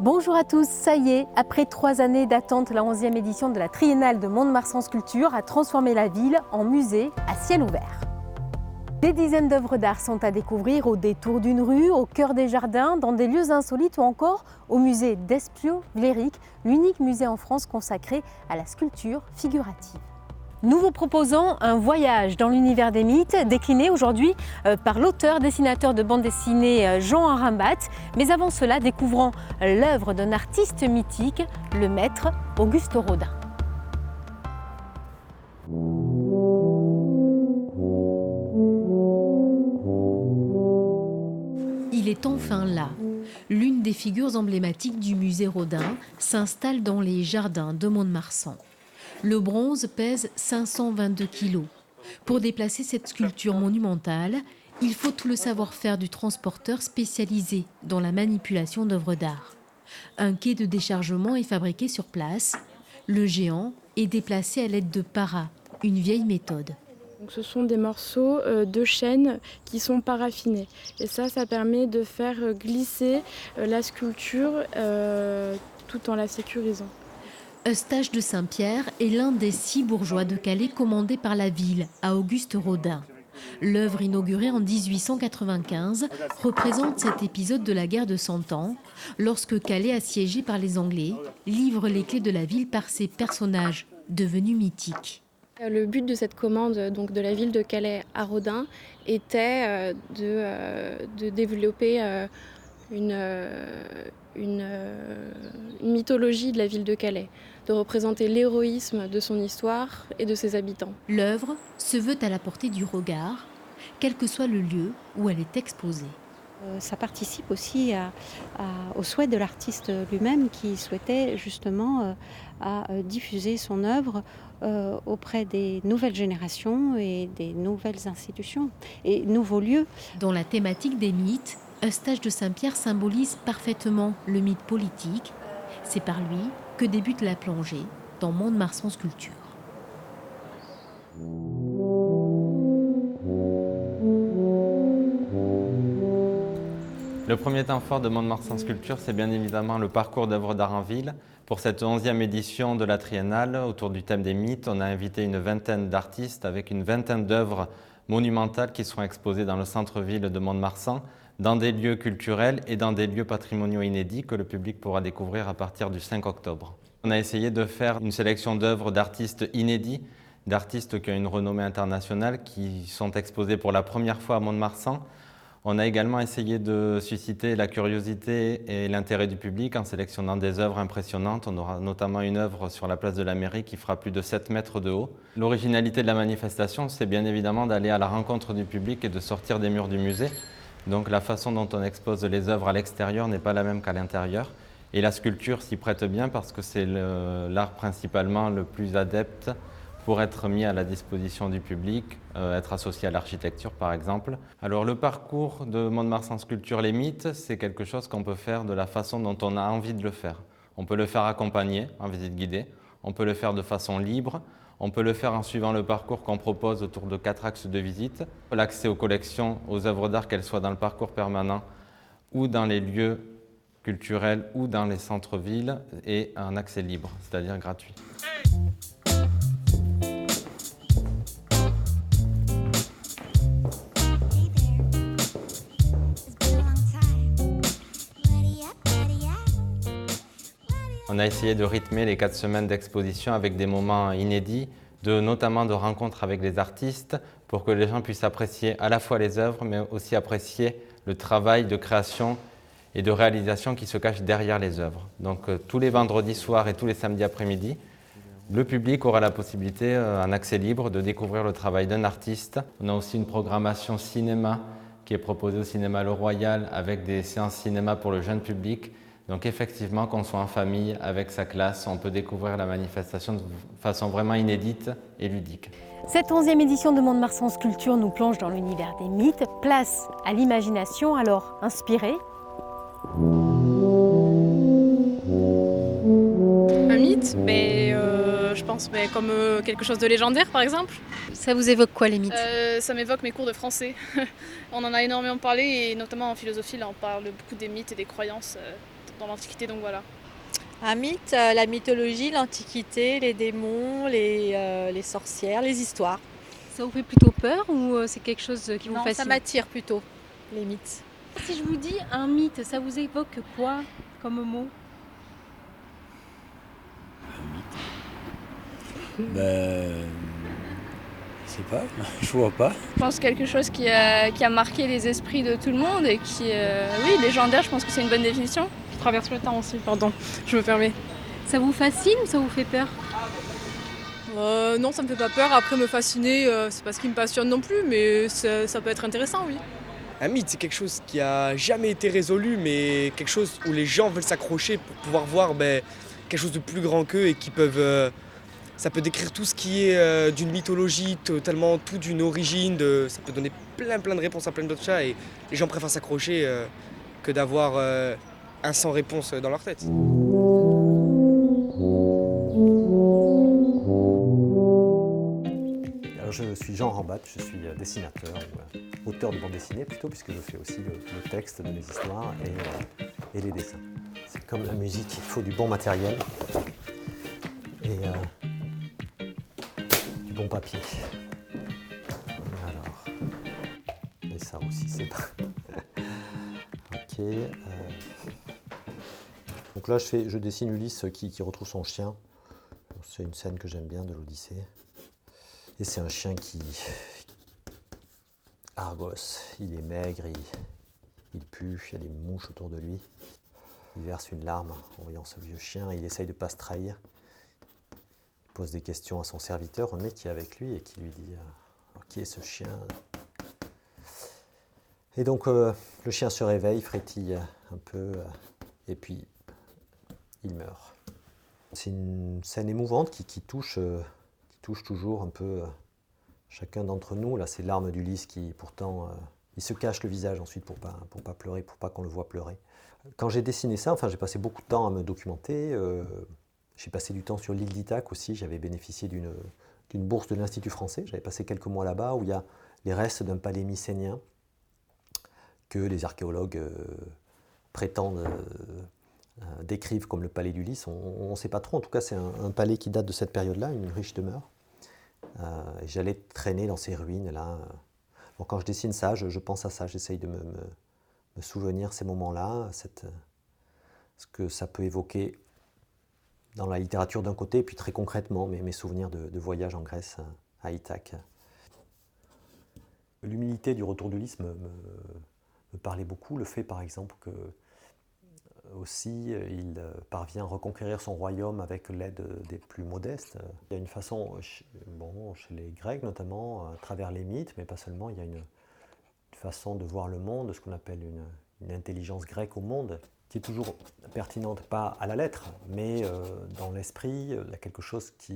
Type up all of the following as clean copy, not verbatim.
Bonjour à tous, ça y est, après 3 années d'attente, la 11e édition de la Triennale de Mont-de-Marsan Sculpture a transformé la ville en musée à ciel ouvert. Des dizaines d'œuvres d'art sont à découvrir au détour d'une rue, au cœur des jardins, dans des lieux insolites ou encore au musée d'Espio-Vlerick, l'unique musée en France consacré à la sculpture figurative. Nous vous proposons un voyage dans l'univers des mythes, décliné aujourd'hui par l'auteur, dessinateur de bande dessinée Jean Arambat. Mais avant cela, découvrons l'œuvre d'un artiste mythique, le maître Auguste Rodin. Il est enfin là. L'une des figures emblématiques du musée Rodin s'installe dans les jardins de Mont-de-Marsan. Le bronze pèse 522 kilos. Pour déplacer cette sculpture monumentale, il faut tout le savoir-faire du transporteur spécialisé dans la manipulation d'œuvres d'art. Un quai de déchargement est fabriqué sur place. Le géant est déplacé à l'aide de paras, une vieille méthode. Donc, ce sont des morceaux de chêne qui sont paraffinés. Et ça permet de faire glisser la sculpture tout en la sécurisant. Eustache de Saint-Pierre est l'un des 6 bourgeois de Calais commandés par la ville à Auguste Rodin. L'œuvre inaugurée en 1895 représente cet épisode de la guerre de Cent Ans, lorsque Calais, assiégé par les Anglais, livre les clés de la ville par ses personnages devenus mythiques. Le but de cette commande donc de la ville de Calais à Rodin était de développer une mythologie de la ville de Calais, de représenter l'héroïsme de son histoire et de ses habitants. L'œuvre se veut à la portée du regard, quel que soit le lieu où elle est exposée. Ça participe aussi au souhait de l'artiste lui-même qui souhaitait justement à diffuser son œuvre auprès des nouvelles générations et des nouvelles institutions et nouveaux lieux. Dans la thématique des mythes, Eustache de Saint-Pierre symbolise parfaitement le mythe politique. C'est par lui que débute la plongée dans Mont-de-Marsan Sculpture. Le premier temps fort de Mont-de-Marsan Sculpture, c'est bien évidemment le parcours d'œuvres d'art en ville. Pour cette 11e édition de la Triennale, autour du thème des mythes, on a invité une vingtaine d'artistes avec une vingtaine d'œuvres monumentales qui seront exposées dans le centre-ville de Mont-de-Marsan, dans des lieux culturels et dans des lieux patrimoniaux inédits que le public pourra découvrir à partir du 5 octobre. On a essayé de faire une sélection d'œuvres d'artistes inédits, d'artistes qui ont une renommée internationale, qui sont exposés pour la première fois à Mont-de-Marsan. On a également essayé de susciter la curiosité et l'intérêt du public en sélectionnant des œuvres impressionnantes. On aura notamment une œuvre sur la place de la Mairie qui fera plus de 7 mètres de haut. L'originalité de la manifestation, c'est bien évidemment d'aller à la rencontre du public et de sortir des murs du musée. Donc la façon dont on expose les œuvres à l'extérieur n'est pas la même qu'à l'intérieur. Et la sculpture s'y prête bien parce que c'est l'art principalement le plus adepte pour être mis à la disposition du public, être associé à l'architecture par exemple. Alors le parcours de Mont-de-Marsan Sculpture les mythes, c'est quelque chose qu'on peut faire de la façon dont on a envie de le faire. On peut le faire accompagné, en visite guidée, on peut le faire de façon libre, on peut le faire en suivant le parcours qu'on propose autour de 4 axes de visite. L'accès aux collections, aux œuvres d'art, qu'elles soient dans le parcours permanent ou dans les lieux culturels ou dans les centres-villes, est un accès libre, c'est-à-dire gratuit. On a essayé de rythmer les 4 semaines d'exposition avec des moments inédits, notamment de rencontres avec les artistes, pour que les gens puissent apprécier à la fois les œuvres, mais aussi apprécier le travail de création et de réalisation qui se cache derrière les œuvres. Donc tous les vendredis soirs et tous les samedis après-midi, le public aura la possibilité, en accès libre, de découvrir le travail d'un artiste. On a aussi une programmation cinéma qui est proposée au cinéma Le Royal avec des séances cinéma pour le jeune public. Donc effectivement, qu'on soit en famille, avec sa classe, on peut découvrir la manifestation de façon vraiment inédite et ludique. Cette 11e édition de Mont-de-Marsan Sculpture nous plonge dans l'univers des mythes. Place à l'imagination, alors inspirée. Un mythe, mais je pense pense, mais comme quelque chose de légendaire par exemple. Ça vous évoque quoi les mythes? Ça m'évoque mes cours de français. On en a énormément parlé et notamment en philosophie, là on parle beaucoup des mythes et des croyances dans l'Antiquité, donc voilà. Un mythe, la mythologie, l'Antiquité, les démons, les sorcières, les histoires. Ça vous fait plutôt peur ou c'est quelque chose qui vous Non, fascine? ça m'attire plutôt, les mythes. Si je vous dis un mythe, ça vous évoque quoi comme mot? Ben, je sais pas, je vois pas. Je pense quelque chose qui a marqué les esprits de tout le monde et qui, oui, légendaire, je pense que c'est une bonne définition. Qui traverse le temps aussi, pardon, je me permets. Ça vous fascine ou ça vous fait peur? Non, ça me fait pas peur. Après, me fasciner, c'est pas ce qui me passionne non plus, mais ça peut être intéressant, oui. Un mythe, c'est quelque chose qui a jamais été résolu, mais quelque chose où les gens veulent s'accrocher pour pouvoir voir quelque chose de plus grand qu'eux et qui peuvent... ça peut décrire tout ce qui est d'une mythologie, totalement tout d'une origine. Ça peut donner plein de réponses à plein d'autres chats et les gens préfèrent s'accrocher que d'avoir un sans réponse dans leur tête. Alors, je suis Jean Rambat, je suis dessinateur, ou auteur de bande dessinée plutôt, puisque je fais aussi le texte de mes histoires et les dessins. C'est comme la musique, il faut du bon matériel et du bon papier. Alors, et ça aussi, c'est pas... Ok. Donc là, je dessine Ulysse qui retrouve son chien. C'est une scène que j'aime bien de l'Odyssée. Et c'est un chien qui... Argos, il est maigre, il pue, il y a des mouches autour de lui. Il verse une larme en voyant ce vieux chien et il essaye de ne pas se trahir. Il pose des questions à son serviteur, un mec qui est avec lui et qui lui dit qui est ce chien? Et donc le chien se réveille, frétille un peu et puis il meurt. C'est une scène émouvante qui touche toujours un peu chacun d'entre nous. Là, c'est l'arme d'Ulysse qui, pourtant, il se cache le visage ensuite pour pas pleurer, pour pas qu'on le voit pleurer. Quand j'ai dessiné ça, j'ai passé beaucoup de temps à me documenter. J'ai passé du temps sur l'île d'Ithaque aussi. J'avais bénéficié d'une bourse de l'Institut français. J'avais passé quelques mois là-bas où il y a les restes d'un palais mycénien que les archéologues prétendent décrivent comme le palais d'Ulysse. On ne sait pas trop. En tout cas, c'est un palais qui date de cette période-là, une riche demeure. J'allais traîner dans ces ruines-là. Donc, quand je dessine ça, je pense à ça. J'essaye de me souvenir ces moments-là, ce que ça peut évoquer dans la littérature d'un côté, et puis très concrètement, mes souvenirs de voyage en Grèce, à Ithaque. L'humilité du retour d'Ulysse me parlait beaucoup. Le fait, par exemple, que aussi, il parvient à reconquérir son royaume avec l'aide des plus modestes. Il y a une façon, chez les Grecs notamment, à travers les mythes, mais pas seulement, il y a une façon de voir le monde, ce qu'on appelle une intelligence grecque au monde, qui est toujours pertinente, pas à la lettre, mais dans l'esprit, il y a quelque chose qui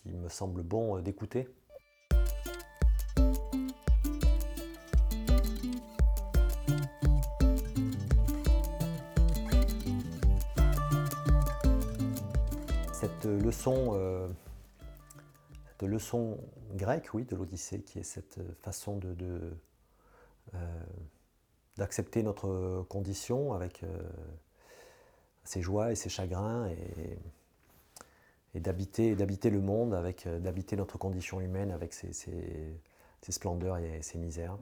me semble bon d'écouter. Cette leçon grecque, oui, de l'Odyssée, qui est cette façon d'accepter notre condition avec ses joies et ses chagrins et d'habiter le monde, d'habiter notre condition humaine avec ses splendeurs et ses misères.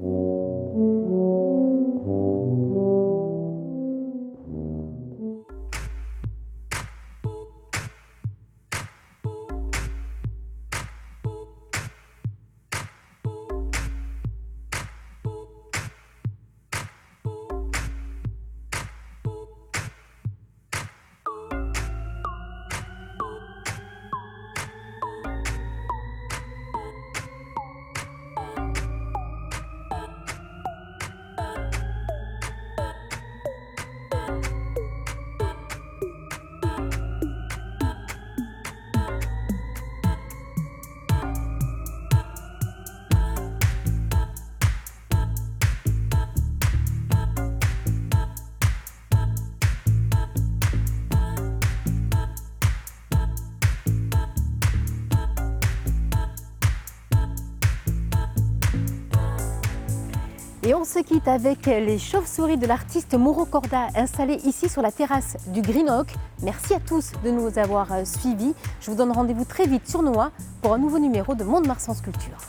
Et on se quitte avec les chauves-souris de l'artiste Mauro Corda installés ici sur la terrasse du Green Oak. Merci à tous de nous avoir suivis. Je vous donne rendez-vous très vite sur Noah pour un nouveau numéro de Mont-de-Marsan Sculpture.